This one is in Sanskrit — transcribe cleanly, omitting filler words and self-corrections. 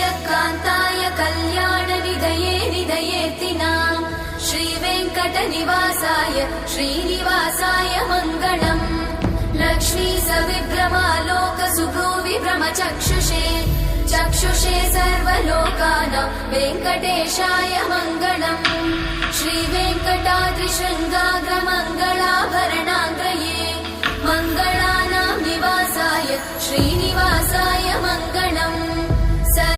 श्रीयकान्ताय कल्याणनिधये निधयेतिनाम् श्रीवेङ्कटनिवासाय श्रीनिवासाय मङ्गलम् लक्ष्मी सविभ्रमालोकसुभ्रूविभ्रमचक्षुषे चक्षुषे सर्वलोकानां वेङ्कटेशाय मङ्गलम् श्रीवेङ्कटाद्रिशृङ्गाग्रमङ्गलाभरणाङ्गये